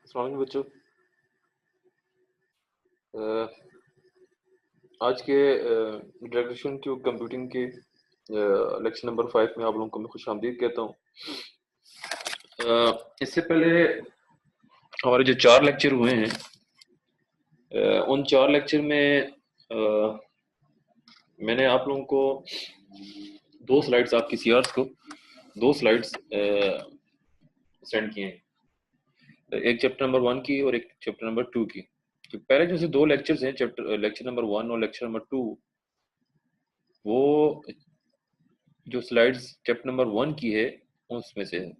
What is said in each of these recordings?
अस्सलाम वालेकुम बच्चों। अ, आज के इंट्रोडक्शन टू कंप्यूटिंग के लेक्चर नंबर 5 में आप लोगों को मैं खुशामदीद कहता हूँ। इससे पहले हमारे जो 4 लेक्चर हुए हैं, उन 4 लेक्चर में मैंने आप लोगों को 2 स्लाइड्स आपकी सीआर्स को 2 स्लाइड्स सेंड किए हैं, एक चैप्टर नंबर 1 की और एक चैप्टर नंबर 2 की। तो पहले जो 2 लेक्चर्स हैं, लेक्चर नंबर 1 और लेक्चर नंबर 2, वो जो स्लाइड्स चैप्टर नंबर 1 की है उसमें से है।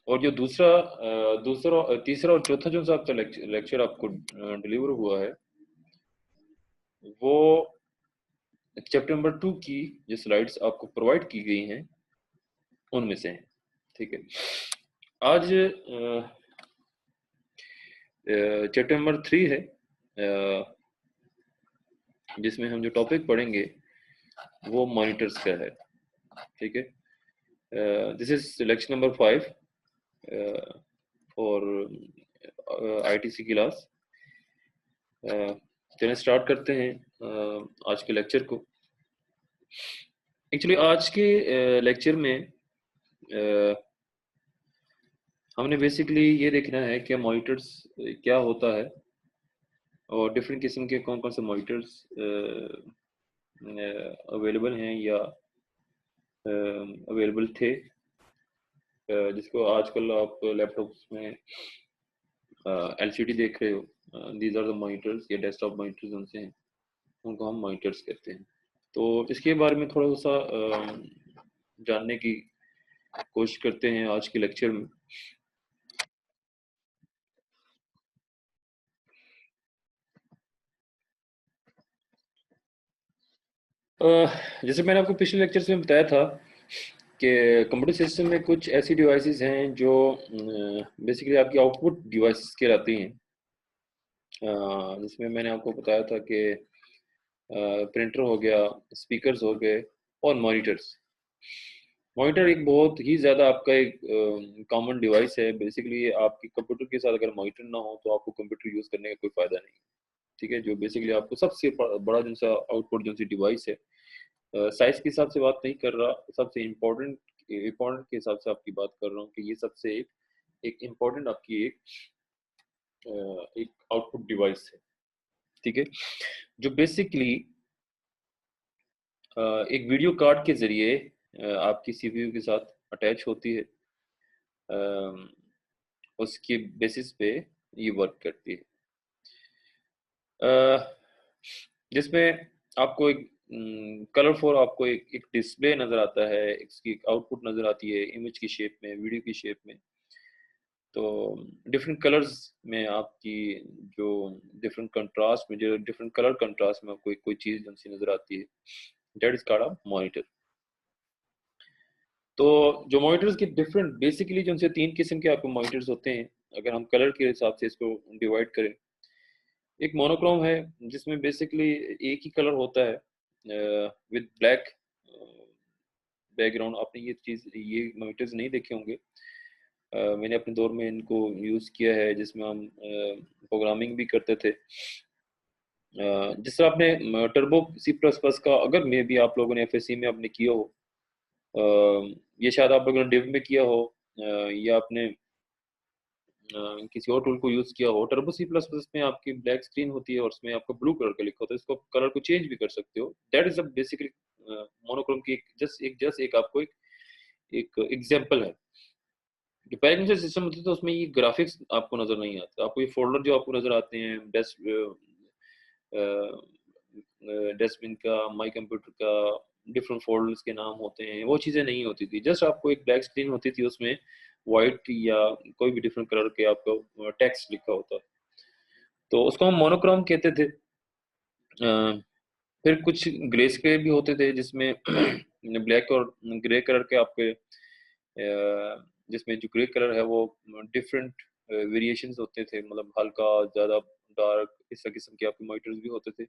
और जो तीसरा और चौथा जो सा आपका लेक्चर आपको डिलीवर हुआ है, वो चैप्टर नंबर 2 की जो स्लाइड्स आपको प्रोवाइड की गई हैं उनमें से हैं। ठीक है, आज चैप्टर नंबर 3 है, जिसमें हम जो टॉपिक पढ़ेंगे वो मॉनिटर्स का है। ठीक है, this is lecture number 5 for ITC class. चलिए स्टार्ट करते हैं आज के लेक्चर को। एक्चुअली आज के लेक्चर में हमने बेसिकली ये देखना है कि मॉनिटर्स क्या होता है और डिफरेंट किस्म के कौन कौन से मॉनिटर्स अवेलेबल हैं या अवेलेबल थे, जिसको आजकल आप लैपटॉप्स में एलसीडी देख रहे हो। दीज आर द मॉनिटर्स या डेस्कटॉप मॉनिटर्स उनसे हैं, उनको हम मॉनिटर्स कहते हैं। तो इसके बारे में थोड़ा सा जानने की कोशिश करते हैं आज के लेक्चर में। जैसे मैंने आपको पिछले लेक्चर्स में बताया था कि कंप्यूटर सिस्टम में कुछ ऐसी डिवाइसेस हैं जो बेसिकली आपकी आउटपुट डिवाइसेस कहलाती हैं, जिसमें मैंने आपको बताया था कि प्रिंटर हो गया, स्पीकर्स हो गए और मॉनिटर्स। मॉनिटर एक बहुत ही ज़्यादा आपका एक कॉमन डिवाइस है। बेसिकली आपकी कंप्यूटर के साथ अगर मॉनिटर ना हो तो आपको कंप्यूटर यूज़ करने का कोई फ़ायदा नहीं। ठीक है, जो बेसिकली आपको सबसे बड़ा जो सा आउटपुट जो सी डिवाइस है, साइज के हिसाब से बात नहीं कर रहा, सबसे इम्पोर्टेंट के हिसाब से आपकी बात कर रहा हूँ कि ये सबसे एक इम्पोर्टेंट आपकी एक आउटपुट डिवाइस है। ठीक है, जो बेसिकली एक वीडियो कार्ड के जरिए आपकी सीपीयू के साथ अटैच होती है, उसके बेसिस पे ये वर्क करती है, जिसमें आपको एक कलरफुल आपको एक डिस्प्ले नज़र आता है, इसकी आउटपुट नज़र आती है इमेज की शेप में, वीडियो की शेप में। तो डिफरेंट कलर्स में आपकी जो डिफरेंट कंट्रास्ट में जो डिफरेंट कलर कंट्रास्ट में आपको कोई चीज़ सी नज़र आती है, that is called a monitor. तो जो मॉनिटर्स के डिफरेंट बेसिकली जो उनसे 3 किस्म के आपको मॉनिटर्स होते हैं, अगर हम कलर के हिसाब से इसको डिवाइड करें। एक मोनोक्रोम है जिसमें बेसिकली एक ही कलर होता है विद ब्लैक बैकग्राउंड। आपने ये मॉनिटर्स नहीं देखे होंगे, मैंने अपने दौर में इनको यूज़ किया है, जिसमें हम प्रोग्रामिंग भी करते थे। जिस तरह आपने टर्बो सी प्लस प्लस का अगर मे भी आप लोगों ने एफएससी में आपने किया हो, ये शायद आप लोगों ने डिव में किया हो, या आपने किसी और टूल को यूज़ किया हो। टर्बो सी प्लस प्लस में आपकी ब्लैक स्क्रीन होती है और उसमें आपको ब्लू कलर का लिखा होता है, इसको कलर को चेंज भी कर सकते हो। That is a basically monochrome की एक आपको एक एग्जांपल है। जो पहले सिस्टम होते थे उसमें ये ग्राफिक्स आपको नजर नहीं आते, आपको ये फोल्डर जो आपको नजर आते हैं डस्टबिन का, माई कंप्यूटर का, डिफरेंट फोल्डर्स के नाम होते हैं, वो चीज़ें नहीं होती थी। जस्ट आपको एक ब्लैक स्क्रीन होती थी, उसमें वाइट या कोई भी डिफरेंट कलर के आपको टेक्स्ट लिखा होता, तो उसको हम मोनोक्रोम कहते थे। फिर कुछ ग्रे स्केल भी होते थे जिसमें ब्लैक और ग्रे कलर के आपके जिसमें जो ग्रे कलर है वो डिफरेंट वेरिएशंस होते थे, मतलब हल्का, ज़्यादा, डार्क, इस किस्म के आपके मॉनिटर्स भी होते थे।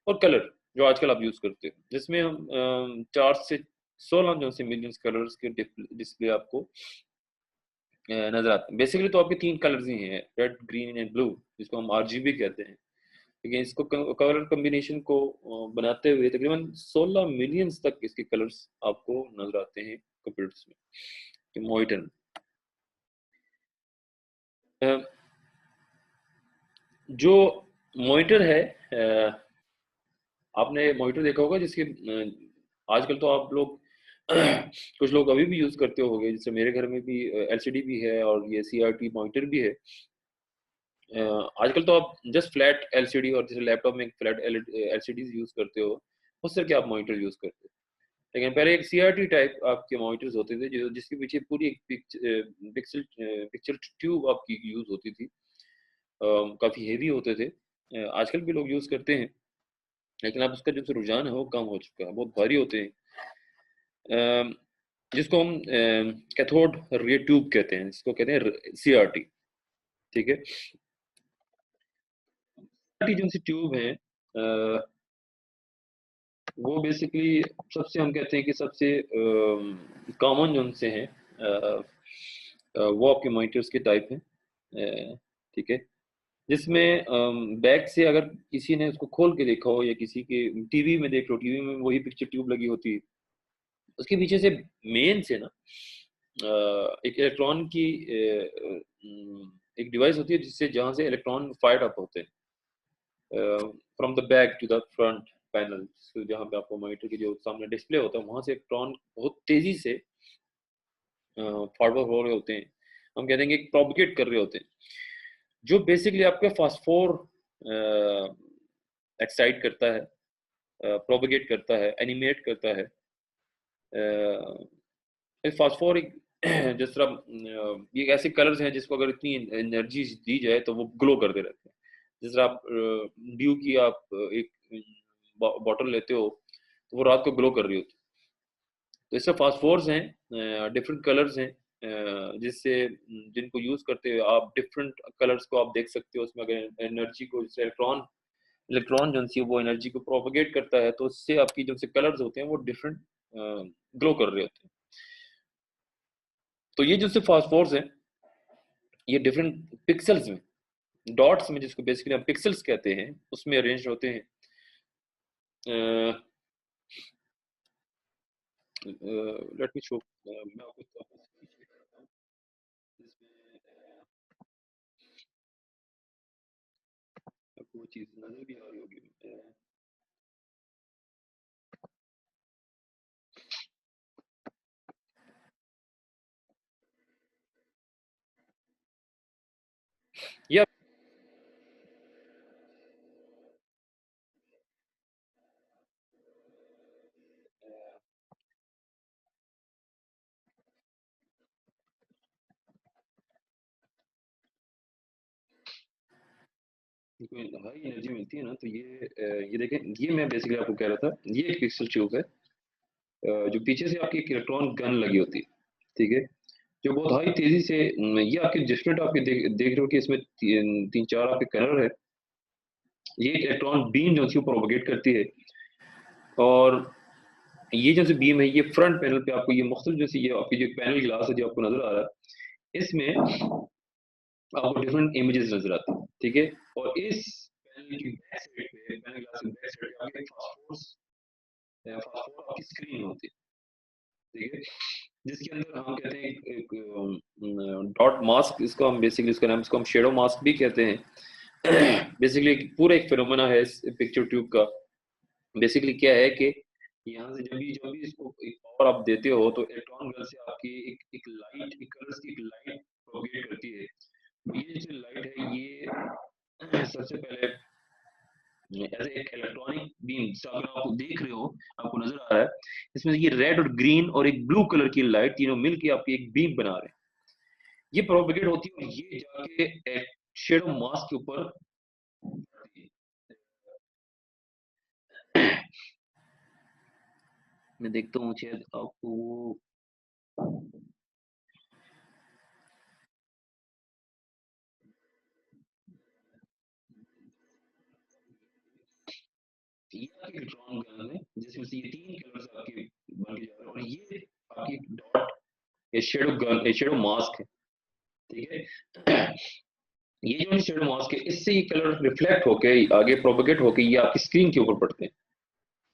और कलर जो आजकल आप यूज़ करते हैं, जिसमें हम 4 से 16 जो से मिलियंस कलर्स के डिस्प्ले आपको नजर आते हैं। बेसिकली तो आपके तीन कलर्स ही हैं, रेड, ग्रीन एंड ब्लू, जिसको हम आरजीबी कहते हैं। लेकिन इसको कलर कॉम्बिनेशन को बनाते हुए तकरीबन 16 मिलियंस तक इसके कलर्स आपको नजर आते हैं कंप्यूटर्स में, मॉनिटर में। जो मॉनिटर है, आपने मॉनिटर देखा होगा जिसके आजकल तो आप लोग कुछ लोग अभी भी यूज करते होंगे, जैसे मेरे घर में भी एलसीडी भी है और ये सीआरटी मॉनिटर भी है। आजकल तो आप जस्ट फ्लैट एलसीडी और जैसे लैपटॉप में फ्लैट एलसीडी यूज करते हो, उस तरह के आप मॉनिटर यूज करते हो। लेकिन पहले एक सीआरटी टाइप आपके मॉनिटर्स होते थे जो जिसके पीछे पूरी एक पिक्सल पिक्चर ट्यूब आपकी यूज होती थी। काफी हेवी होते थे। आजकल भी लोग यूज करते हैं, लेकिन अब उसका जो रुझान है वो कम हो चुका है, बहुत भारी होते हैं। अम, जिसको हम कैथोड रे ट्यूब कहते हैं, जिसको कहते हैं सीआरटी। ठीक है, सीआरटी जो सी ट्यूब है, वो बेसिकली सबसे हम कहते हैं कि सबसे कॉमन जो उनसे हैं, वो आपके मॉनिटर्स के टाइप हैं। ठीक है, जिसमें बैक से अगर किसी ने उसको खोल के देखा हो या किसी के टीवी में देख लो, टीवी में वही पिक्चर ट्यूब लगी होती है, उसके पीछे से मेन से ना एक इलेक्ट्रॉन की एक डिवाइस होती है जिससे जहां से इलेक्ट्रॉन फायर अप होते हैं from the back to the front panel. जहाँ पे आपको मॉनिटर की जो सामने डिस्प्ले होता है वहां से इलेक्ट्रॉन बहुत तेजी से फॉरवर्ड हो रहे होते हैं, हम कहते हैं कि प्रोपिगेट कर रहे होते हैं, जो बेसिकली आपका फास्फोर एक्साइट करता है, प्रोपिगेट करता है, एनिमेट करता है। फास्फोरिक जिस तरह ये ऐसे कलर्स हैं जिसको अगर इतनी एनर्जी दी जाए तो वो ग्लो करते रहते हैं। जिस तरह आप ड्यू की आप एक बॉटल लेते हो तो वो रात को ग्लो कर रही होती है। तो इससे फास्फोर्स हैं, डिफरेंट कलर्स हैं, जिससे जिनको यूज करते हुए आप डिफरेंट कलर्स को आप देख सकते हो। उसमें अगर एनर्जी को, जैसे इलेक्ट्रॉन इलेक्ट्रॉन जो सी वो एनर्जी को प्रोपोगेट करता है, तो उससे आपकी जो से कलर्स होते हैं वो डिफरेंट ग्लो कर रहे होते हैं। तो ये जो से फास्फोर्स हैं, ये डिफरेंट पिक्सल्स में, डॉट्स में, जिसको बेसिकली हम पिक्सल्स कहते हैं, उसमें अरेंज होते हैं। लेट मी शो, मैं आपको वो चीज नजर भी आ रही होगी। या हाई एनर्जी मिलती है ना, तो ये देखें, ये मैं बेसिकली आपको कह रहा था, ये एक पिक्सल ट्यूब है, जो पीछे से आपकी एक इलेक्ट्रॉन गन लगी होती है। ठीक है, जो बहुत हाई तेजी से ये आपके डिफरेंट आपके देख रहे हो कि इसमें तीन चार आपके कलर है। ये एक इलेक्ट्रॉन बीम जो है प्रोपोगेट करती है, और ये जो बीम है ये फ्रंट पैनल पे आपको ये मुख्तलिफ जैसे ये आपकी जो पैनल ग्लास है जो आपको नजर आ रहा है, इसमें आपको डिफरेंट इमेजेस नजर आती है। ठीक है, और इस पैनल की बैक साइड पे, पैनल ग्लास की बैक साइड पे आपके फास्फोरस फास्फोर आपकी स्क्रीन होती है। ठीक है, जिसके अंदर हम कहते हैं एक डॉट मास्क, इसको हम बेसिकली इसका नाम, इसको हम शेडो मास्क भी कहते हैं। बेसिकली पूरा एक फिनोमेना है इस पिक्चर ट्यूब का। बेसिकली क्या है कि यहाँ से जब भी इसको एक पावर आप देते हो तो इलेक्ट्रॉन गन से आपकी एक लाइट, एक कलर्स की एक लाइट प्रोपेगेट करती है। तो ये जो लाइट है ये सबसे पहले एज एक इलेक्ट्रॉनिक बीम, अगर आप देख रहे हो, आपको नजर आ रहा है, इसमें ये रेड और ग्रीन और एक ब्लू कलर की लाइट तीनों मिलके आपकी एक बीम बना रहे हैं। ये प्रोपेगेट होती है और ये जाके शेडो मास्क के ऊपर पड़ती है। मैं देखता हूँ शायद आपको वो, ये आपकी इलेक्ट्रॉन गन है जिसमें से ये तीन कलर्स आपके बन के जा रहे हैं, और ये आपकी डॉट, ये शेडो गन, ये शेडो मास्क है। ठीक है। ये जो शेड मास्क है, इससे ये कलर रिफ्लेक्ट होके आगे प्रोपेगेट होके ये आपकी स्क्रीन के ऊपर पड़ते हैं।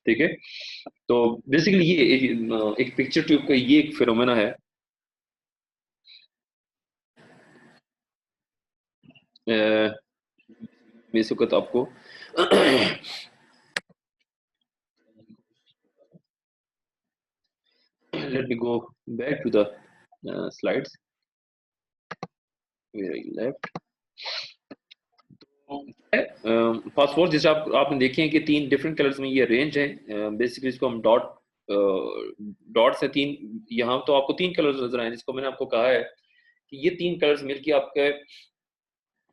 ठीक है, तो बेसिकली ये एक पिक्चर ट्यूब का ये एक फिनोमेना है। इस वक्त आपको let me go back to the slides where I left. Phosphorus जैसे आपने देखे हैं कि 3 डिफरेंट कलर्स में ये रेंज है। बेसिकली इसको हम डॉट से 3, यहाँ तो आपको 3 कलर्स नजर आए जिसको मैंने आपको कहा है कि ये 3 कलर्स मिलके आपके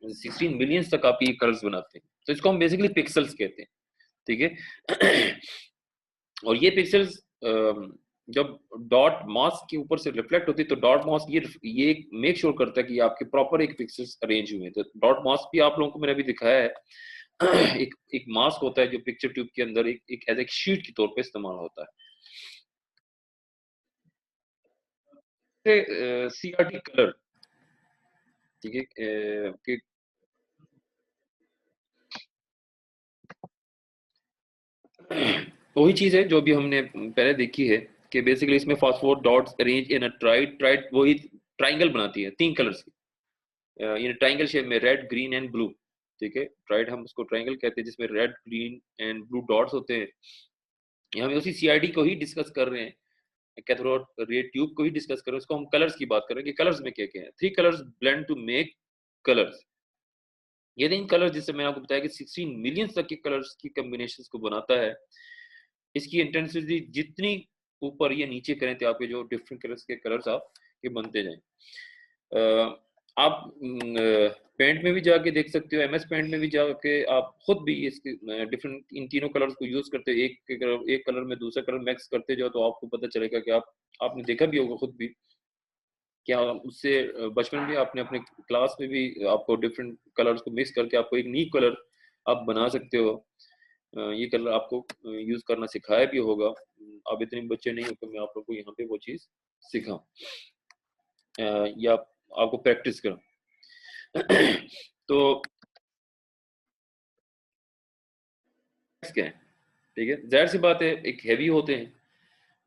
16 मिलियन तक आप ये कलर्स बनाते हैं, तो इसको हम बेसिकली पिक्सल्स कहते हैं। ठीक है। और ये पिक्सल्स जब डॉट मास्क के ऊपर से रिफ्लेक्ट होती है तो डॉट मास्क ये मेक श्योर करता है कि आपके प्रॉपर एक पिक्सल्स अरेंज हुए हैं। तो डॉट मास्क भी आप लोगों को मैंने अभी दिखाया है। एक मास्क होता है जो पिक्चर ट्यूब के अंदर एक एज एक शीट के तौर पे इस्तेमाल होता है। सीआरटी कलर, ठीक है, वही चीज है जो भी हमने पहले देखी है कि बेसिकली इसमें phosphor dots arrange in a tried tried वही ट्राइंगल बनाती है 3 कलर्स की, इन ट्राइंगल शेप में रेड ग्रीन एंड ब्लू। ठीक है, ट्राइड हम उसको ट्राइंगल कहते हैं जिसमें red green and blue dots होते हैं। यहाँ हम उसी सीआईडी को ही डिस्कस कर रहे हैं, कैथोड रे ट्यूब को ही डिस्कस कर रहे हैं। उसको हम कलर्स की बात कर रहे हैं कि कलर्स में क्या क्या है। 3 colours blend to make colours. ये 3 कलर्स जिससे मैंने आपको बताया कि 16 मिलियन तक के कलर्स की कॉम्बिनेशंस को बनाता है। इसकी इंटेंसिटी जितनी ऊपर या नीचे करें तो आपके जो डिफरेंट कलर्स के कलर्स आप ये बनते जाएं। आप पेंट में भी जाके देख सकते हो, एमएस पेंट में भी जाके आप खुद भी इसके डिफरेंट इन तीनों कलर्स को यूज करते हो, एक कलर में दूसरा कलर मिक्स करते जाओ तो आपको पता चलेगा कि आपने देखा भी होगा खुद भी क्या उससे बचपन में आपने अपने क्लास में भी आपको डिफरेंट कलर्स को मिक्स करके आपको एक न्यू कलर आप बना सकते हो। ये कलर आपको यूज करना सिखाया भी होगा। आप इतने बच्चे नहीं हो कि मैं आप लोग को यहाँ पे वो चीज सिखाऊं या आपको प्रैक्टिस करूं। तो क्या है, ठीक है, जाहिर सी बात है एक हैवी होते हैं,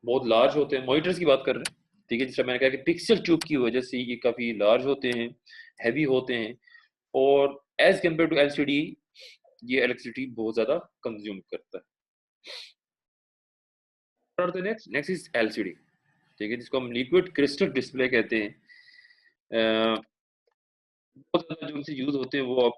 बहुत लार्ज होते हैं, मॉनिटर्स की बात कर रहे हैं। ठीक है, जिससे मैंने कहा कि पिक्सल ट्यूब की वजह से ये काफी लार्ज होते हैं, हैवी होते हैं, और एज कम्पेयर टू एलसीडी ये इलेक्ट्रिसिटी बहुत ज्यादा कंज्यूम करता है। Next next is LCD. ठीक है, जिसको हम लिक्विड क्रिस्टल डिस्प्ले कहते हैं। बहुत ज्यादा जो उनसे यूज होते हैं वो आप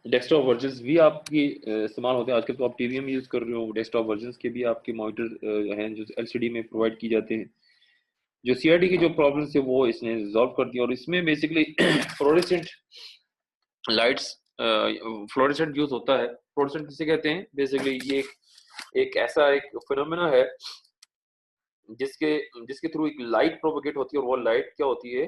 डेस्कटॉप वर्जन भी आपकी इस्तेमाल होते हैं आजकल। तो आप टीवी में यूज कर रहे हो, डेस्कटॉप वर्जन के भी आपके मॉनिटर हैं जो एलसीडी में प्रोवाइड की जाते हैं। जो सीआरटी की जो प्रॉब्लम है वो इसने रिजॉल्व कर दिया, और इसमें basically fluorescent lights, fluorescent use होता है। फ्लोरेसेंट किसे कहते हैं, बेसिकली ये एक ऐसा एक फिनोमेना है जिसके जिसके थ्रू एक लाइट प्रोपोगेट होती है, और वो लाइट क्या होती है,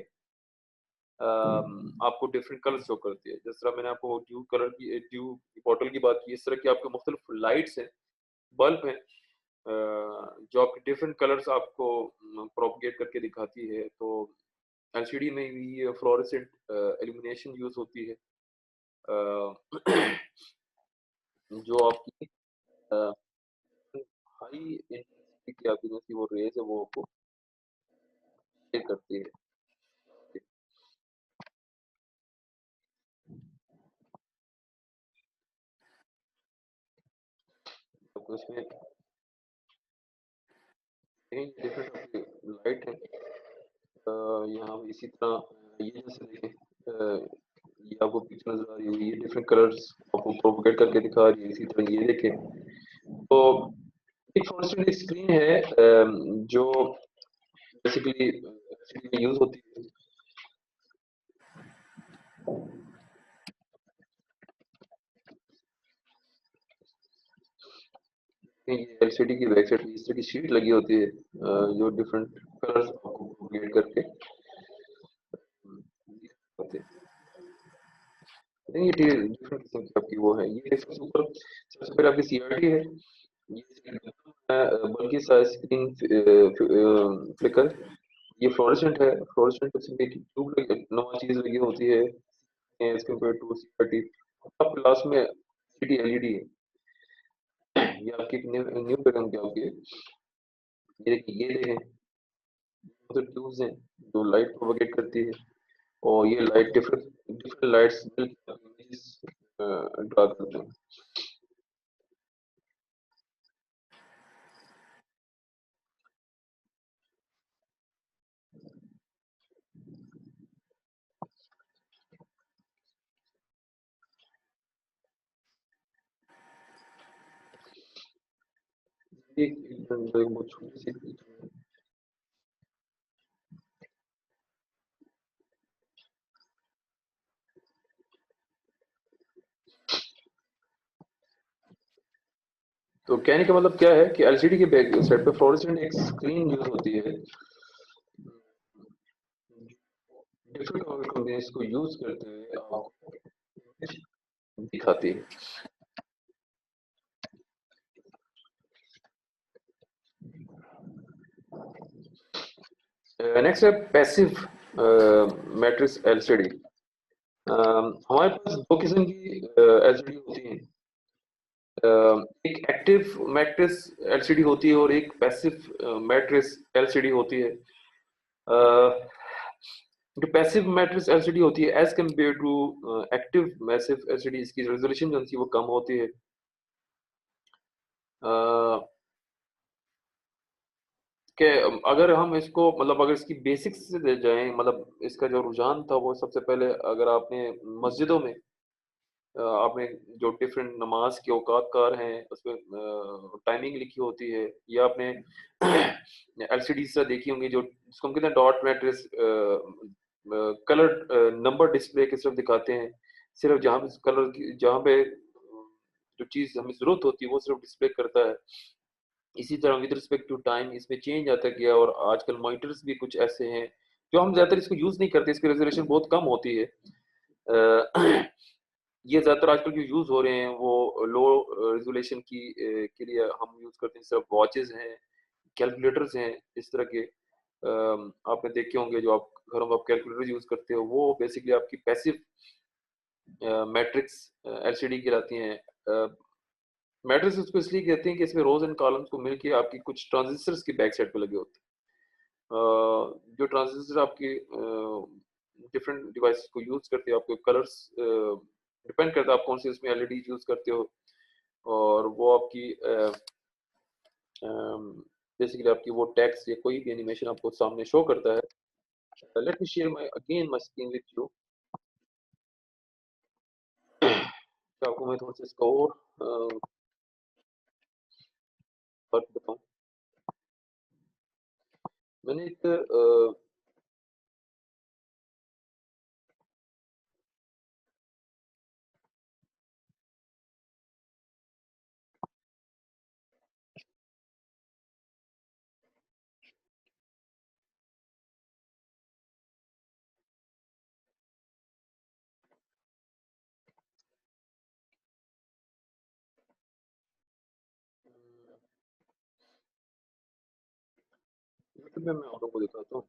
आपको डिफरेंट कलर शो करती है। जिस तरह मैंने आपको ट्यूब कलर की ट्यूब बॉटल की बात की, इस तरह की आपके मुख्तलिफ लाइट्स हैं, बल्ब हैं, जो आपके डिफरेंट कलर्स आपको प्रोपोगेट करके दिखाती है। तो एलसीडी में भी ये फ्लोरेसेंट इल्यूमिनेशन यूज होती है, जो आपकी हाई इंटेंसिटी की आपकी जो सी वो रेज है वो आपको शेयर करती है। तो इसमें डिफरेंट लाइट है। यहाँ इसी तरह ये जैसे देखें, ये आपको पिक्चर नजर आ रही है, ये डिफरेंट कलर्स आपको प्रोपोगेट करके दिखा रही है। इसी तरह ये देखें, तो एक फ्लोरेसेंट स्क्रीन है जो बेसिकली यूज होती है। ये एलसीडी की बैक साइड इस तरह की शीट लगी होती है, जो डिफरेंट कलर्स आपको प्रोपोगेट करके होते हैं। I think it is different किस्म की आपकी वो है। ये डिफरेंस ऊपर सबसे पहले आपकी सीआरटी है, ये बल्कि स्क्रीन फ्लिकर, ये फ्लोरेसेंट है। फ्लोरेसेंट किस्म की ट्यूब नुमा चीज लगी होती है एज कम्पेयर टू सीआरटी। अब लास्ट में एलईडी, एलईडी है, ये आपकी न्यू न्यू पैटर्न की आपकी, ये देखें, तो ट्यूब्स हैं जो लाइट प्रोपोगेट करती है, और ये light different different lights draw करते हैं। एक बहुत छोटी सी, तो कहने का मतलब क्या है कि एलसीडी के बैक साइड पे फ्लोरेसेंट एक स्क्रीन यूज होती है, डिफरेंट कंपनीज को यूज करते हुए आपको दिखाती है। नेक्स्ट है पैसिव मैट्रिक्स एलसीडी। हमारे पास दो किस्म की एलसीडी होती हैं, एक एक्टिव मैट्रिक्स एलसीडी होती है और एक पैसिव मैट्रिक्स एलसीडी होती है। जो पैसिव मैट्रिक्स एलसीडी होती है as compared to active massive LCD, इसकी रेजोल्यूशन जो है वो कम होती है। अ, कि अगर हम इसको मतलब अगर इसकी बेसिक्स से दे जाएं, मतलब इसका जो रुझान था वो सबसे पहले अगर आपने मस्जिदों में आपने जो डिफरेंट नमाज के औकात कार हैं उसमें टाइमिंग लिखी होती है, या आपने एलसीडी से देखी होंगी जो जिसको हम कहते हैं dot matrix, colour number display की सिर्फ दिखाते हैं, सिर्फ जहाँ पे कलर की जहाँ पे जो चीज़ हमें जरूरत होती है वो सिर्फ डिस्प्ले करता है। इसी तरह विद रिस्पेक्ट टू टाइम इसमें चेंज आता गया, और आजकल मॉनिटर्स भी कुछ ऐसे हैं जो हम ज्यादातर इसको यूज नहीं करते, इसकी रेजोल्यूशन बहुत कम होती है। ये ज्यादातर आजकल जो यूज हो रहे हैं वो लो रेजोल्यूशन की के लिए हम यूज करते हैं, सिर्फ वॉचेस हैं, कैलकुलेटर्स हैं इस तरह के। आपने देखे होंगे जो आप घरों में आप कैलकुलेटर यूज करते हो वो बेसिकली आपकी पैसिव मैट्रिक्स एलसीडी कहलाती हैं। मैट्रिक्स उसको इसलिए कहते हैं कि इसमें रोज एंड कॉलम्स को मिलके आपकी कुछ ट्रांजिस्टर्स की बैक साइड पे लगे होते हैं। जो ट्रांजिस्टर आपकी डिफरेंट डिवाइसेस को यूज करते हैं, आपके कलर्स डिपेंड करता है आप कौन सी उसमें एलईडी यूज करते हो, और वो आपकी बेसिकली आपकी वो टेक्स्ट या कोई भी एनिमेशन आपको सामने शो करता है। Let me share my again my screen with you, तो आपको मैं थोड़ा सा इसका और फर्क बताऊं। मैंने एक यूट्यूब में मैं आप लोगों को दिखाता हूँ।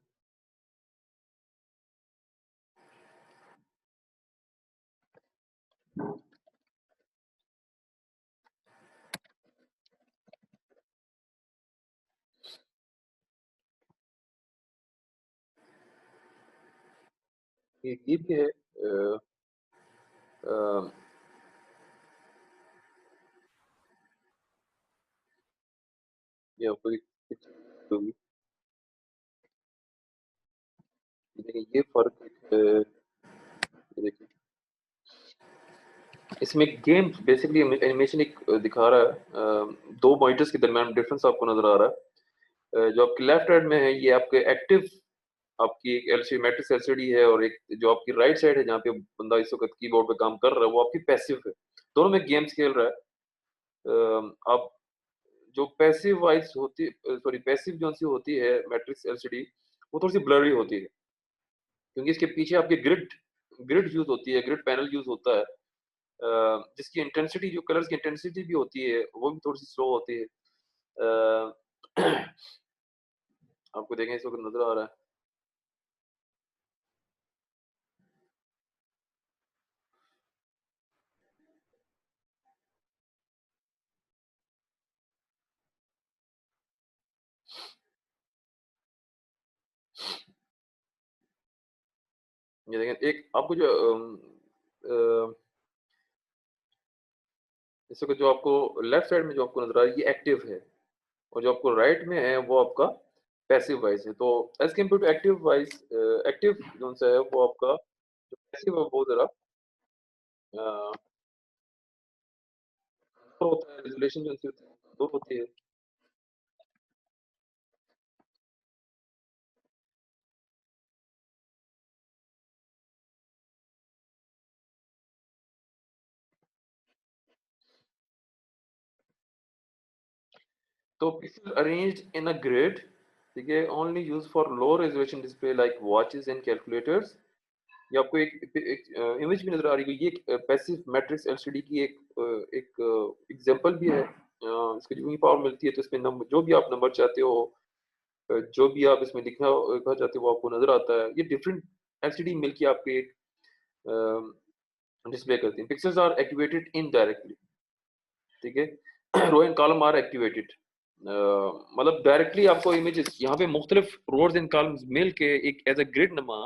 ये भी है अ, ये आपको होगी, देखिए ये फर्क ये देखिए इसमें गेम बेसिकली एनिमेशन एक दिखा रहा है, दो मॉनिटर्स के दरमियान डिफरेंस आपको नजर आ रहा है। जो आपके लेफ्ट साइड में है ये आपके एक्टिव आपकी एक एलसीडी मैट्रिक्स एलसीडी है, और एक जो आपकी राइट साइड है जहाँ पे बंदा इस वक्त कीबोर्ड पे काम कर रहा है वो आपकी पैसिव है। दोनों में गेम्स खेल रहा है। आप जो पैसिव वाइज होती सॉरी पैसिव जो सी होती है मैट्रिक्स एलसीडी वो थोड़ी सी ब्लरी होती है, क्योंकि इसके पीछे आपकी ग्रिड ग्रिड यूज होती है, ग्रिड पैनल यूज होता है। जिसकी इंटेंसिटी जो कलर्स की इंटेंसिटी भी होती है वो भी थोड़ी सी स्लो होती है। अ, आपको देखें इस वक्त नजर आ रहा है। ये देखें एक आपको जो अ, इस वक्त जो आपको लेफ्ट साइड में जो आपको नजर आ रहा है ये एक्टिव है, और जो आपको राइट में है वो आपका पैसिव वॉइस है। तो as compared to active voice, active जो सा है वो आपका जो पैसिव है वो जरा तो होता है, रेजोल्यूशन जो उनकी होती है दो होती है। तो pixel arranged in a grid, ठीक है, only used for low resolution display like watches and calculators। ये आपको एक इमेज भी नजर आ रही है, ये एक पैसिव मैट्रिक्स एलसीडी की एक एग्जांपल भी है। इसकी जो पावर मिलती है तो इसमें नंबर जो भी आप नंबर चाहते हो, जो भी आप इसमें लिखना चाहते हो वो आपको नजर आता है। ये डिफरेंट एलसीडी मिलके आपके एक डिस्प्ले करती हैं। पिक्सेल्स आर एक्टिवेटेड इनडायरेक्टली, ठीक है। Row and column are activated, मतलब डायरेक्टली आपको इमेजेस यहाँ पे मुख्तलिफ रोज एंड कॉलम्स मिल के एक एज अ ग्रिड नमा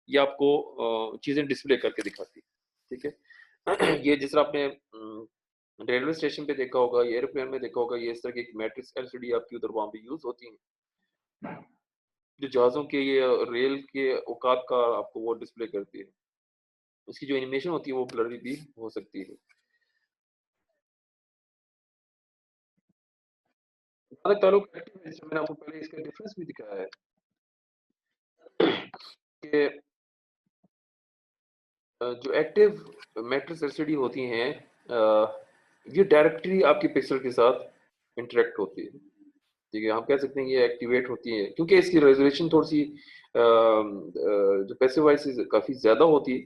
ये आपको चीजें डिस्प्ले करके दिखाती है, ठीक है। ये जिस तरह आपने रेलवे स्टेशन पे देखा होगा, ये एयरप्लेन में देखा होगा, ये इस तरह की एक मैट्रिक्स एलसीडी आपकी उधर वहां पे यूज होती है, जो जहाजों के ये रेल के औकात का आपको वो डिस्प्ले करती है। इसकी जो एनिमेशन होती है वो ब्लरी भी हो सकती है। जहाँ तक ताल्लुक एक्टिव है, जैसे मैंने आपको पहले इसका डिफरेंस भी दिखाया है कि जो एक्टिव मैट्रिक्स एलसीडी होती हैं, ये डायरेक्टली आपके पिक्सल के साथ इंटरेक्ट होती है, ठीक है। हम कह सकते हैं ये एक्टिवेट होती है क्योंकि इसकी रेजोल्यूशन थोड़ी सी जो पैसिव वॉइस काफी ज्यादा होती है,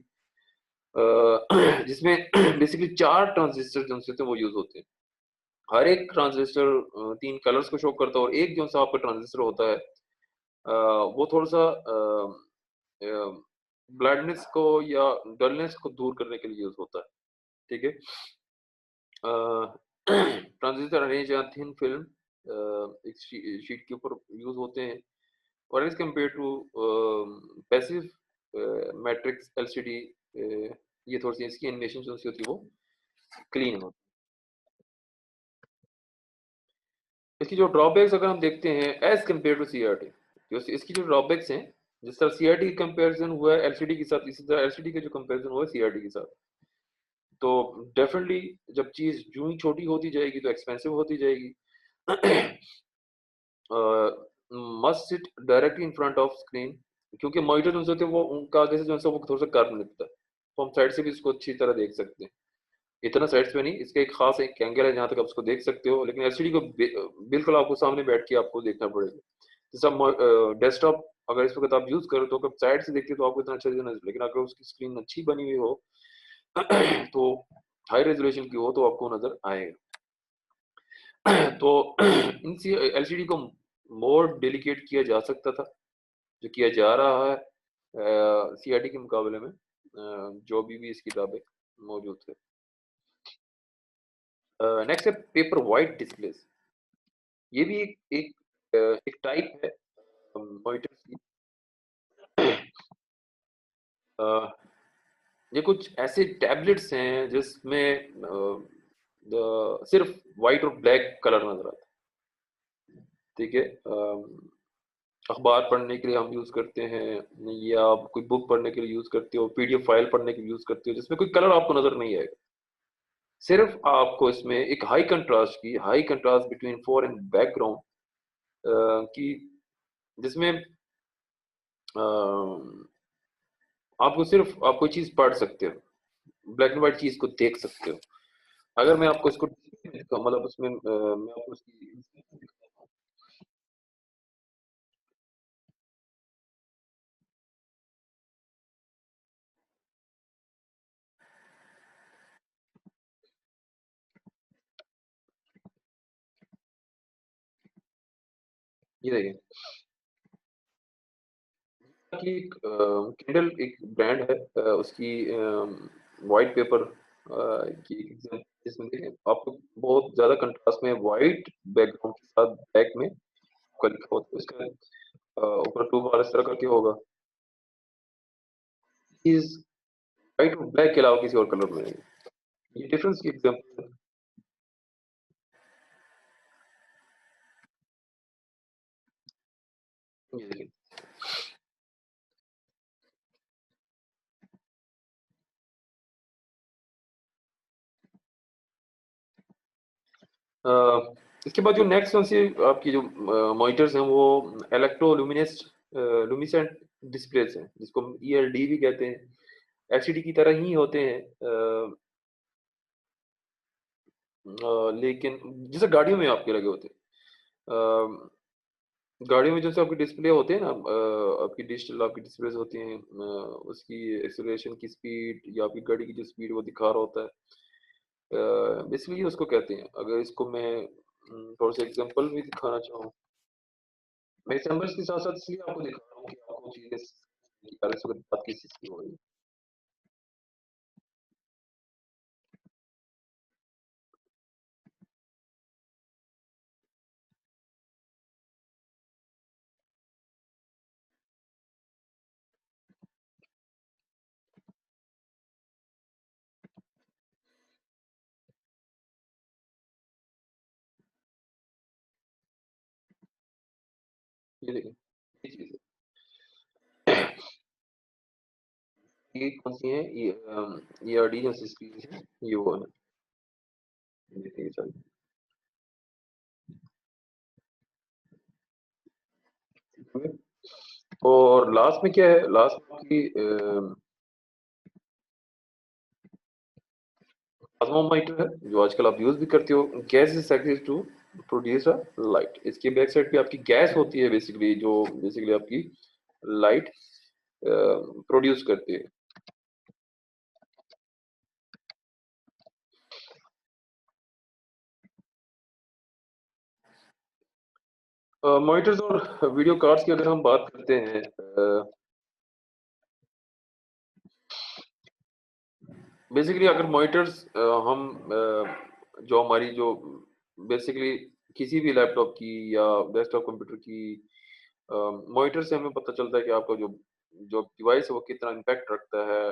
जिसमें बेसिकली चार ट्रांजिस्टर जो होते हैं वो यूज होते हैं। हर एक ट्रांजिस्टर तीन कलर्स को शो करता है, और एक जो सा आपका ट्रांजिस्टर होता है वो थोड़ा सा ब्लाइंडनेस को या डलनेस को दूर करने के लिए यूज होता है, ठीक है। ट्रांजिस्टर अरेंज या थिन फिल्म एक शीट के ऊपर यूज होते हैं, और as compared to passive matrix LCD, ये थोड़ी सी इसकी एनिमेशन जो सी होती है वो क्लीन होती है। इसकी जो ड्रॉबैक्स अगर हम देखते हैं एज कम्पेयर टू सीआरटी, जो इसकी जो ड्रॉबैक्स हैं, जिस तरह सीआरटी की कंपैरिजन हुआ है एलसीडी के साथ, इसी तरह एलसीडी का जो कंपैरिजन हुआ है सीआरटी के साथ। तो डेफिनेटली जब चीज यूं ही छोटी होती जाएगी तो एक्सपेंसिव होती जाएगी। Must sit directly in front of screen, क्योंकि मॉनिटर जो होते हैं वो उनका आगे से जो है वो थोड़ा सा कर्व निकलता है, तो हम साइड से भी इसको अच्छी तरह देख सकते हैं। इतना साइड्स पे नहीं, इसका एक खास एक एंगल है जहां तक आप उसको देख सकते हो, लेकिन एलसीडी को बिल्कुल आपको सामने बैठ के आपको देखना पड़ेगा। जैसा डेस्कटॉप अगर इस वक्त आप यूज करो तो अगर साइड से देखते हो तो आपको इतना अच्छा नजर, लेकिन अगर उसकी स्क्रीन अच्छी बनी हुई हो तो हाई रेजोल्यूशन की हो तो आपको नजर आएगा। तो इन एलसीडी को मोर डेलिकेट किया जा सकता था, जो किया जा रहा है सीआरटी के मुकाबले में, जो भी इसकी किताबें मौजूद है। नेक्स्ट है पेपर वाइट डिस्प्लेस। ये भी एक टाइप है मॉनिटर्स की। अ, ये कुछ ऐसे टैबलेट्स हैं जिसमें सिर्फ वाइट और ब्लैक कलर नजर आता है, ठीक है। अखबार पढ़ने के लिए हम यूज करते हैं, या आप कोई बुक पढ़ने के लिए यूज करते हो, पीडीएफ फाइल पढ़ने के लिए यूज करते हो, जिसमें कोई कलर आपको नजर नहीं आएगा। सिर्फ आपको इसमें एक high contrast between four and background की, जिसमें अ, आपको सिर्फ आप कोई चीज पढ़ सकते हो, ब्लैक एंड व्हाइट चीज को देख सकते हो। अगर मैं आपको इसको मतलब उसमें मैं आपको उसकी ये देखिए कि किंडल एक ब्रांड है, उसकी व्हाइट पेपर की एग्जाम, जिसमें देखें आपको बहुत ज़्यादा कंट्रास्ट में व्हाइट बैकग्राउंड के साथ ब्लैक में आपका लिखा होता है, उसका ऊपर टू बार इस तरह करके होगा, इस व्हाइट और ब्लैक के अलावा किसी और कलर में नहीं। ये डिफरेंस की एग्जाम्पल है। ये देखिए अ, इसके बाद जो नेक्स्ट कौन सी आपकी जो मॉनिटर्स हैं वो इलेक्ट्रोलुमिनेस लुमिनेसेंट डिस्प्लेस हैं, जिसको हम ईएलडी भी कहते हैं, एलसीडी की तरह ही होते हैं, लेकिन जैसे गाड़ियों में आपके लगे होते हैं, गाड़ियों में जैसे आपके डिस्प्ले होते हैं ना, आपकी डिजिटल आपकी डिस्प्लेस होती हैं, उसकी एक्सेलरेशन की स्पीड या आपकी गाड़ी की जो स्पीड वो दिखा रहा होता है, बेसिकली उसको कहते हैं। अगर इसको मैं थोड़ा सा एग्जांपल भी दिखाना चाहूँ, मैं एग्जांपल्स के साथ साथ इसलिए आपको दिखा रहा हूँ कि आपको चीजें कि यार इस वक्त बात किस चीज की हो रही है। ये देखिए ये चीज है। ये कौन सी है, ये आरडी जो स्पीड है, ये वो है। ये देखिए सर, और लास्ट में क्या है, लास्ट में आपकी थर्मोमीटर है, जो आजकल आप यूज भी करते हो। Gas is access to produce a light, इसके बैक साइड पे आपकी गैस होती है बेसिकली, जो बेसिकली आपकी लाइट प्रोड्यूस करती है। मॉनिटर्स और वीडियो कार्ड्स की अगर हम बात करते हैं, बेसिकली अगर मॉनिटर्स हम जो हमारी जो बेसिकली किसी भी लैपटॉप की या डेस्कटॉप कंप्यूटर की मॉनिटर से हमें पता चलता है कि आपका जो जो डिवाइस है वो कितना इम्पैक्ट रखता है,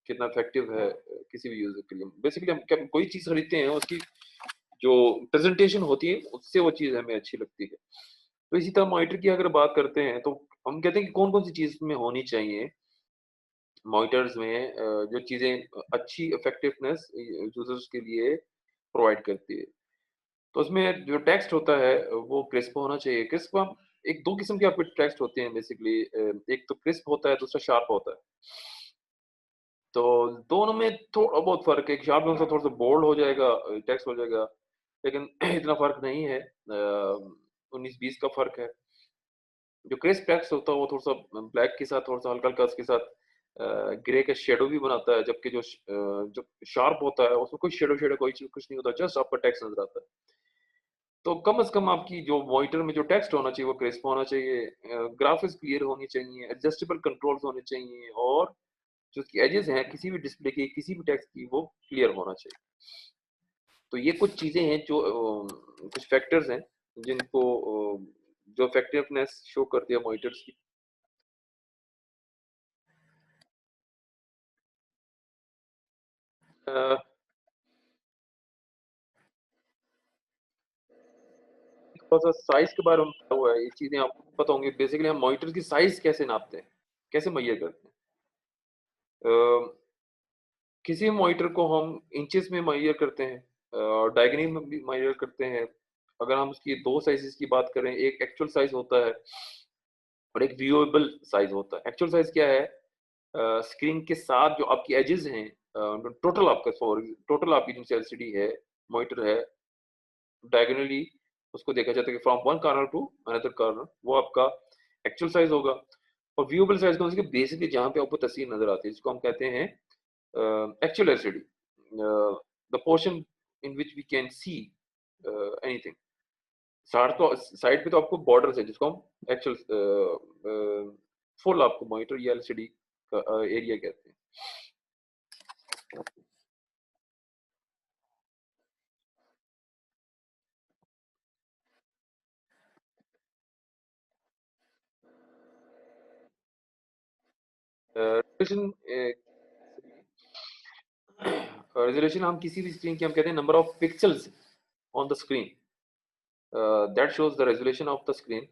कितना इफेक्टिव है किसी भी यूजर के लिए। बेसिकली हम क्या कोई चीज खरीदते हैं, उसकी जो प्रेजेंटेशन होती है उससे वो चीज हमें अच्छी लगती है। तो इसी तरह मॉनिटर की अगर बात करते हैं तो हम कहते हैं कि कौन कौन सी चीज में होनी चाहिए मॉनिटर्स में, जो चीजें अच्छी इफेक्टिवनेस यूजर्स के लिए प्रोवाइड करती है। तो उसमें जो टेक्स्ट होता है वो क्रिस्प होना चाहिए। क्रिस्प हम एक दो किस्म के आपके टेक्स्ट होते हैं बेसिकली, एक तो क्रिस्प होता है, दूसरा शार्प होता है। तो दोनों में थोड़ा बहुत फर्क है, शार्प में थोड़ा सा बोल्ड हो जाएगा, टेक्स्ट हो जाएगा, लेकिन इतना फर्क नहीं है, 19-20 का फर्क है। जो क्रिस्प टेक्स्ट होता है वो थोड़ा सा ब्लैक के साथ थोड़ा सा हल्का हल्का उसके साथ ग्रे का शेडो भी बनाता है, जबकि जो शार्प होता है उसमें कोई शेडो शेडो कोई चीज कुछ नहीं होता, जस्ट आपका टेक्स्ट नजर आता है। तो कम से कम आपकी जो मॉनिटर में जो टेक्स्ट होना चाहिए वो क्रिस्प होना चाहिए, ग्राफिक्स क्लियर होनी चाहिए, एडजस्टेबल कंट्रोल्स होने चाहिए, और जो उसकी एजेस हैं किसी भी डिस्प्ले की किसी भी टेक्स्ट की वो क्लियर होना चाहिए। तो ये कुछ चीजें हैं जो कुछ फैक्टर्स हैं जिनको जो इफेक्टिवनेस शो करती है मॉनिटर्स की। अ, थोड़ा सा साइज के बारे में पता हुआ है, ये चीजें आपको पता होंगी। बेसिकली हम मॉनिटर की साइज कैसे नापते हैं, कैसे मेजर करते हैं। किसी मॉनिटर को हम इंचेस में मेजर करते हैं, डायगोनल में भी मेजर करते हैं। अगर हम उसकी दो साइजेस की बात करें, एक एक्चुअल साइज होता है और एक व्यूएबल साइज होता है। एक्चुअल साइज क्या है, स्क्रीन के साथ जो आपकी एजेस हैं, टोटल आपका टोटल आपकी जो एलसीडी है, मॉनिटर है, डायगोनली उसको देखा जाता है कि from one corner to another corner, वो आपका एक्चुअल साइज होगा। और व्यूएबल साइज कौन सी, बेसिकली जहाँ पे आपको तस्वीर नजर आती है, जिसको हम कहते हैं actual LCD, the portion in which we can see anything. Side पे तो आपको बॉर्डर्स है जिसको हम एक्चुअल फुल आपको मॉनिटर या एलसीडी का एरिया कहते हैं। रेजोल्यूशन हम किसी भी स्क्रीन की हम कहते हैं number of pixels on the screen, that shows the resolution of the screen.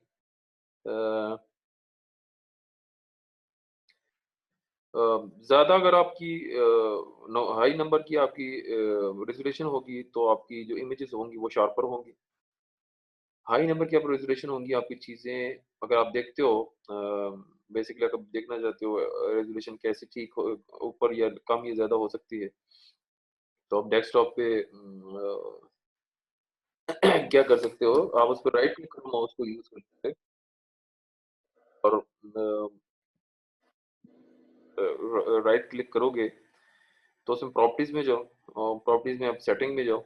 ज़्यादा अगर आपकी हाई नंबर की आपकी रेजोल्यूशन होगी तो आपकी जो इमेजेस होंगी वो शार्पर होंगी। हाई नंबर की आप रेजोल्यूशन होंगी आपकी चीज़ें, अगर आप देखते हो बेसिकली अगर देखना चाहते हो रेजोल्यूशन कैसे ठीक हो, ऊपर या कम या ज़्यादा हो सकती है, तो आप डेस्कटॉप पे क्या कर सकते हो, आप उस पर राइट क्लिक करो, माउस को यूज़ करके और राइट क्लिक करोगे तो उसमें प्रॉपर्टीज में जाओ और प्रॉपर्टीज में आप सेटिंग में जाओ,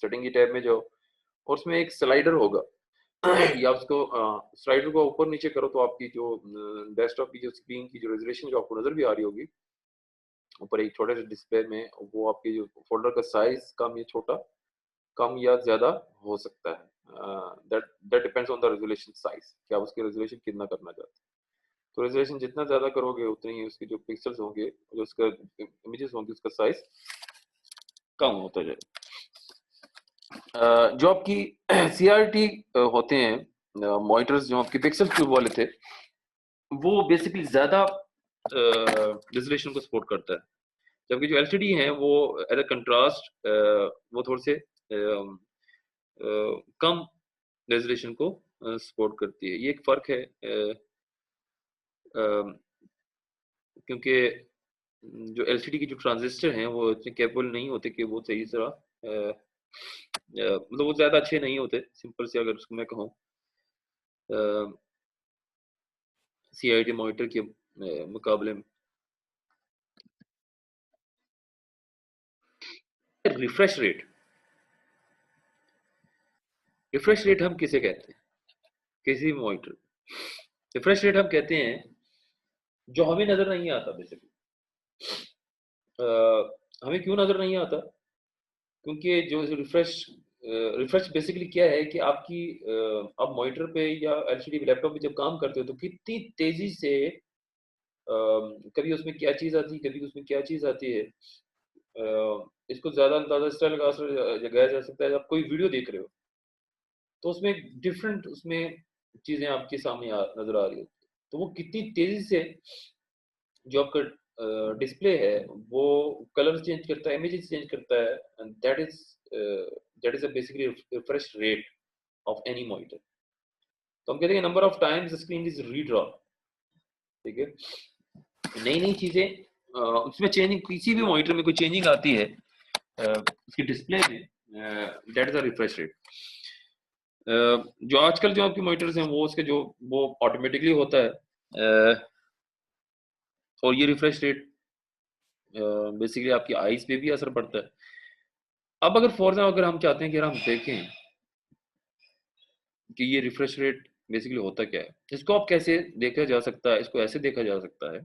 सेटिंग की टैब में जाओ और उसमें एक स्लाइडर होगा या उसको स्लाइडर को ऊपर नीचे करो तो आपकी जो डेस्कटॉप की जो स्क्रीन की जो रेजोल्यूशन जो आपको नजर भी आ रही होगी ऊपर एक छोटे से डिस्प्ले में, वो आपके जो फोल्डर का साइज कम या छोटा, कम या ज्यादा हो सकता है। That that depends on the resolution size कि आप उसकी रेजोल्यूशन कितना करना चाहते हैं। तो रेजोल्यूशन जितना ज्यादा करोगे उतनी ही उसके जो पिक्सल्स होंगे, जो उसका इमेजेस होंगे, उसका साइज कम होता जाएगा। जो आपकी सीआरटी होते हैं मॉनिटर्स, जो आपके पिक्सल क्यूब वाले थे, वो बेसिकली ज्यादा रेजोल्यूशन को सपोर्ट करता है, जबकि जो एलसीडी है वो एज अ कंट्रास्ट वो थोड़े से कम रेजोल्यूशन को सपोर्ट करती है। ये एक फर्क है, क्योंकि जो एलसीडी की जो ट्रांजिस्टर हैं वो इतने कैपेबल नहीं होते कि वो सही तरह मतलब वो ज्यादा अच्छे नहीं होते, सिंपल से अगर उसको मैं कहूँ सीआईटी मॉनिटर के मुकाबले में। रिफ्रेश रेट, रिफ्रेश रेट हम किसे कहते हैं किसी भी मॉनिटर, रिफ्रेश रेट हम कहते हैं जो हमें नजर नहीं आता बेसिकली। हमें क्यों नजर नहीं आता, क्योंकि जो रिफ्रेश रिफ्रेश बेसिकली क्या है कि आपकी आप मॉनिटर पे या एलसीडी लैपटॉप पे जब काम करते हो तो कितनी तेजी से कभी उसमें क्या चीज आती है, कभी उसमें क्या चीज आती है, इसको ज्यादा अंदाजा इस तरह लगाया जा सकता है। आप कोई वीडियो देख रहे हो तो उसमें डिफरेंट उसमें चीजें आपके सामने नजर आ रही होती है, तो वो कितनी तेजी से जो आपका डिस्प्ले है वो कलर चेंज करता है, इमेजेस चेंज करता है, and that is a basically refresh rate of any monitor. तो हम कहते हैं number of times screen is redraw, ठीक है। नई नई चीजें उसमें चेंजिंग, किसी भी मॉनिटर में कोई चेंजिंग आती है उसकी डिस्प्ले में, that is a refresh rate. जो आजकल जो आपके मॉनिटर्स हैं वो उसके जो वो ऑटोमेटिकली होता है, और ये रिफ्रेश रेट बेसिकली आपकी आईज पे भी असर पड़ता है। अब अगर फॉर एग्जाम्पल अगर हम चाहते हैं कि हम देखें कि ये रिफ्रेश रेट बेसिकली होता क्या है, इसको आप कैसे देखा जा सकता है, इसको ऐसे देखा जा सकता है,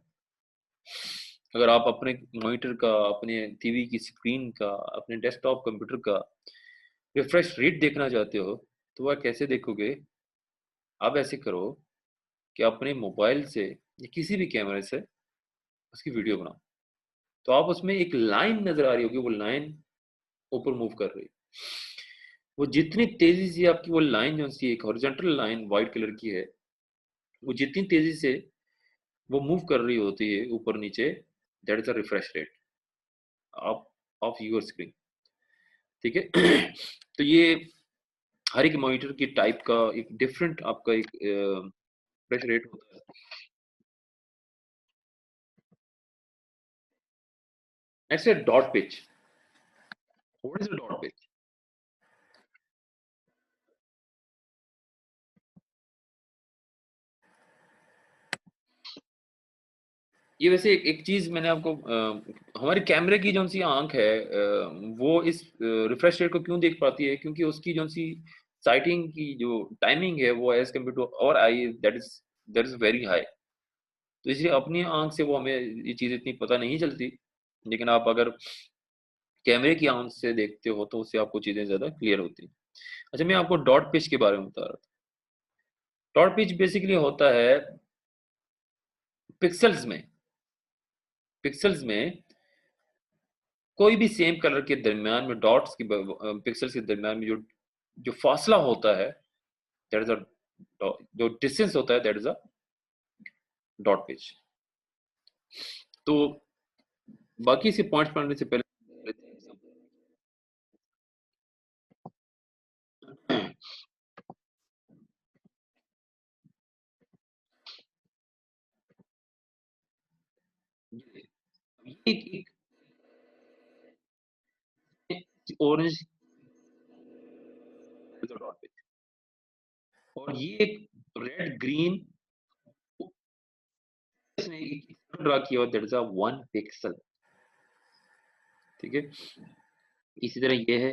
अगर आप अपने मॉनिटर का, अपने टीवी की स्क्रीन का, अपने डेस्कटॉप कंप्यूटर का रिफ्रेश रेट देखना चाहते हो तो वह कैसे देखोगे। आप ऐसे करो कि अपने मोबाइल से या किसी भी कैमरे से उसकी वीडियो बनाओ, तो आप उसमें एक लाइन नजर आ रही होगी, वो लाइन ऊपर मूव कर रही है। वो जितनी तेजी से आपकी वो लाइन जो सी एक हॉरिजॉन्टल लाइन व्हाइट कलर की है, वो जितनी तेजी से वो मूव कर रही होती है ऊपर नीचे, that is a refresh rate of of your screen, ठीक है। तो ये हर एक मॉनिटर की टाइप का एक डिफरेंट आपका एक रिफ्रेश रेट होता है। नेक्स्ट है dot pitch. What is a dot pitch? ये वैसे एक चीज मैंने आपको हमारे कैमरे की जो सी आंख है वो इस रिफ्रेश रेट को क्यों देख पाती है, क्योंकि उसकी जो सी साइटिंग की जो टाइमिंग है वो एज कम्पेयर टू और आई दैट इज वेरी हाई। तो इसलिए अपनी आंख से वो हमें ये चीज़ इतनी पता नहीं चलती, लेकिन आप अगर कैमरे की आंख से देखते हो तो उससे आपको चीज़ें ज़्यादा क्लियर होती हैं। अच्छा, मैं आपको डॉट पिच के बारे में बता रहा था। डॉट पिच बेसिकली होता है पिक्सेल्स में, पिक्सेल्स में कोई भी सेम कलर के दरमियान में डॉट्स की पिक्सेल्स के दरमियान में जो जो फासला होता है, दैट इज अ जो डिस्टेंस होता है, that is a dot pitch. तो बाकी से पॉइंट्स पढ़ने से पहले एक ऑरेंज डॉट पिच, और ये एक रेड ग्रीन इसने एक ड्रा किया हुआ, दैट इज अ 1 पिक्सल। ठीक है, इसी तरह ये है,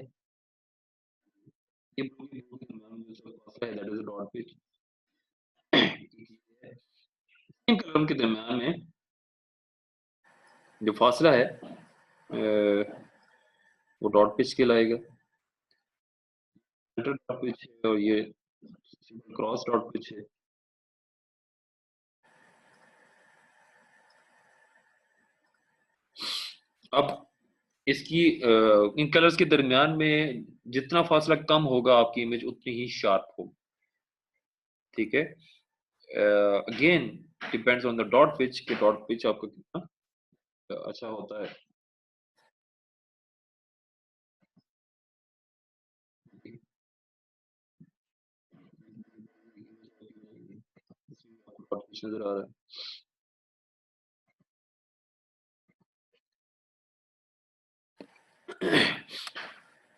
ये फासला है, that is a dot pitch. Same colour के दरमियान में जो फासला है वो डॉट पिच कहलाएगा। डॉट पिच है और ये क्रॉस डॉट पिच है। अब इसकी इन कलर्स के दरमियान में जितना फासला कम होगा आपकी इमेज उतनी ही शार्प होगी। ठीक है, again depends on the dot pitch कि डॉट पिच आपका कितना अच्छा होता है। डॉट पिच नजर आ रहा है।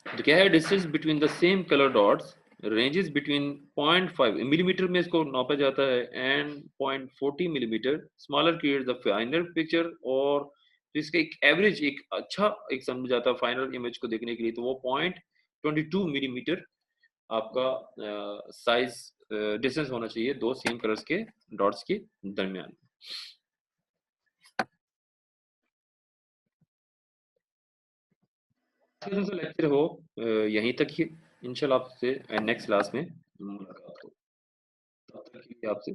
तो क्या है, distance between the same colour dots ranges between 0.5 millimetre में इसको नापा जाता है and 0.40 millimetre smaller creates the final picture. और तो इसका एक एवरेज एक अच्छा एक समझ जाता है फाइनल इमेज को देखने के लिए, तो वो 0.22 मिलीमीटर आपका साइज डिस्टेंस होना चाहिए दो सेम कलर्स के डॉट्स के दरमियान। लेक्चर हो यहीं तक ही। इंशाल्लाह आपसे नेक्स्ट क्लास में मुलाकात हो। तब तक के लिए आपसे